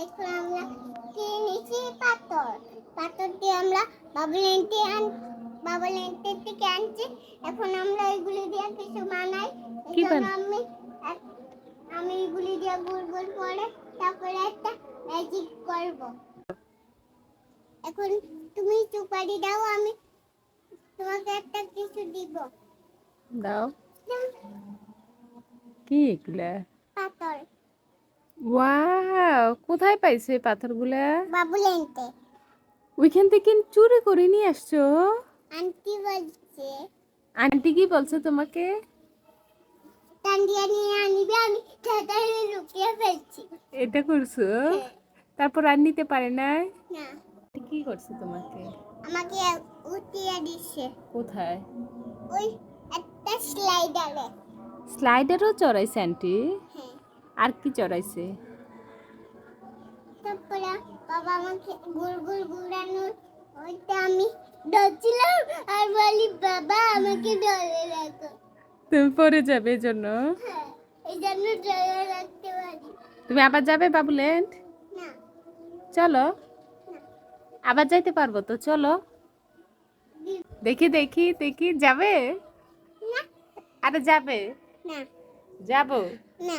এখন আমরা কিনে নিয়েছি পাথর। পাথর দিয়ে আমরা বাবুলেন্টের থেকে আনছি। এখন আমরা এগুলি দিয়ে কিছু বানাই। কি এজন্য আমি এগুলি দিয়ে গোল গোল করে তারপরে একটা ম্যাজিক করব। এখন তুমি সুপারি দাও, আমি তোমাকে একটা কিছু দিব। দাও। কি এগুলা? পাথর। ওয়াও, কোথায় পাইছো এই পাথরগুলা? বাবুলেন্টে। ওইখান থেকে চুরি করে নিয়ে আসছো? আন্টি বলছে আন্টি কি বলছে তোমাকে? টান্ডিয়া নিয়ে আনিবে, আমি তাড়াতাড়ি লুকিয়ে ফেলছি। এটা করছো? হ্যাঁ। তারপর আর নিতে পারে নাই? না, কি করছে তোমাকে? আমাকে উঠিয়ে দিচ্ছে কোথায়? ওই একটা স্লাইডারে। স্লাইডারও চড়াইছে আন্টি? হ্যাঁ। আর কি চড়াইছে? তারপরে বাবা আমাকে গোল গোল ঘুরানোর ওইটা আমি ধরছিলাম আর বলি বাবা আমাকে ধরে রাখো। তুমি পরে যাবে এজন্য? হ্যাঁ, এই জন্য ধরে রাখতে পারি তুমি আবার যাবে বাবুল্যান্ড? না। চলো, না, আবার যাইতে পারবো তো, চলো। দেখি দেখি দেখি, যাবে? না, আরে যাবে? না, যাবো। না।